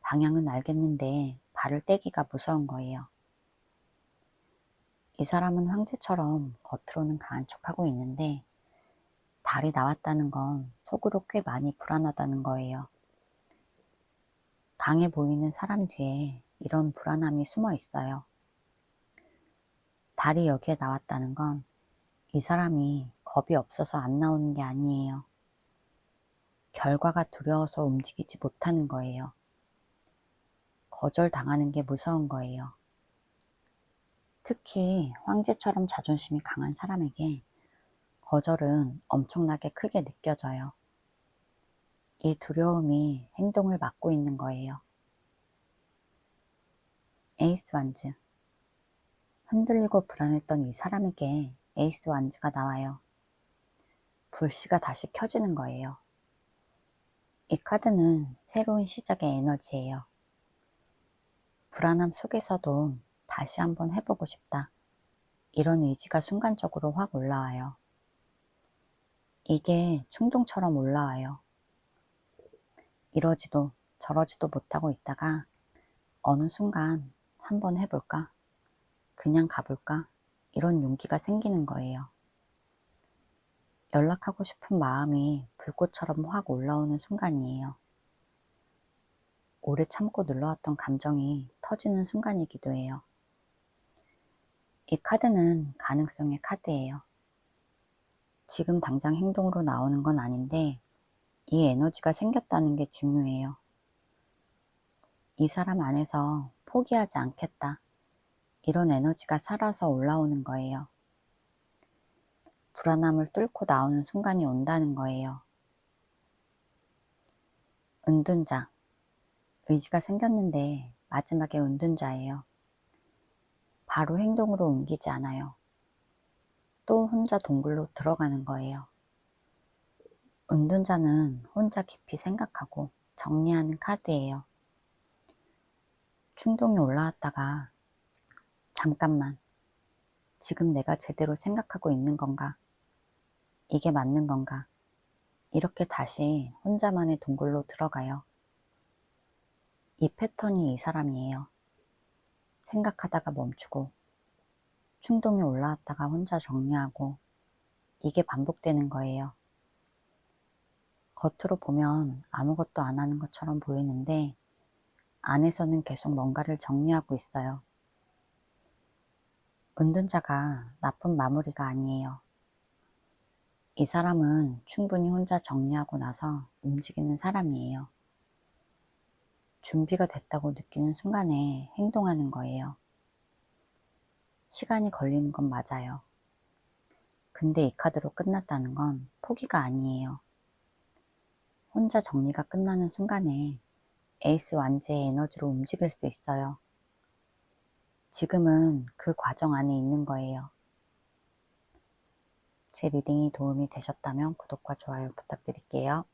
방향은 알겠는데 발을 떼기가 무서운 거예요. 이 사람은 황제처럼 겉으로는 강한 척하고 있는데 달이 나왔다는 건 속으로 꽤 많이 불안하다는 거예요. 강해 보이는 사람 뒤에 이런 불안함이 숨어 있어요. 달이 여기에 나왔다는 건 이 사람이 겁이 없어서 안 나오는 게 아니에요. 결과가 두려워서 움직이지 못하는 거예요. 거절당하는 게 무서운 거예요. 특히 황제처럼 자존심이 강한 사람에게 거절은 엄청나게 크게 느껴져요. 이 두려움이 행동을 막고 있는 거예요. 에이스 완즈. 흔들리고 불안했던 이 사람에게 에이스 완즈가 나와요. 불씨가 다시 켜지는 거예요. 이 카드는 새로운 시작의 에너지예요. 불안함 속에서도 다시 한번 해보고 싶다. 이런 의지가 순간적으로 확 올라와요. 이게 충동처럼 올라와요. 이러지도 저러지도 못하고 있다가 어느 순간 한번 해볼까? 그냥 가볼까? 이런 용기가 생기는 거예요. 연락하고 싶은 마음이 불꽃처럼 확 올라오는 순간이에요. 오래 참고 눌러왔던 감정이 터지는 순간이기도 해요. 이 카드는 가능성의 카드예요. 지금 당장 행동으로 나오는 건 아닌데 이 에너지가 생겼다는 게 중요해요. 이 사람 안에서 포기하지 않겠다. 이런 에너지가 살아서 올라오는 거예요. 불안함을 뚫고 나오는 순간이 온다는 거예요. 은둔자, 의지가 생겼는데 마지막에 은둔자예요. 바로 행동으로 옮기지 않아요. 또 혼자 동굴로 들어가는 거예요. 은둔자는 혼자 깊이 생각하고 정리하는 카드예요. 충동이 올라왔다가 잠깐만, 지금 내가 제대로 생각하고 있는 건가? 이게 맞는 건가? 이렇게 다시 혼자만의 동굴로 들어가요. 이 패턴이 이 사람이에요. 생각하다가 멈추고, 충동이 올라왔다가 혼자 정리하고, 이게 반복되는 거예요. 겉으로 보면 아무것도 안 하는 것처럼 보이는데, 안에서는 계속 뭔가를 정리하고 있어요. 은둔자가 나쁜 마무리가 아니에요. 이 사람은 충분히 혼자 정리하고 나서 움직이는 사람이에요. 준비가 됐다고 느끼는 순간에 행동하는 거예요. 시간이 걸리는 건 맞아요. 근데 이 카드로 끝났다는 건 포기가 아니에요. 혼자 정리가 끝나는 순간에 에이스 완제의 에너지로 움직일 수 있어요. 지금은 그 과정 안에 있는 거예요. 제 리딩이 도움이 되셨다면 구독과 좋아요 부탁드릴게요.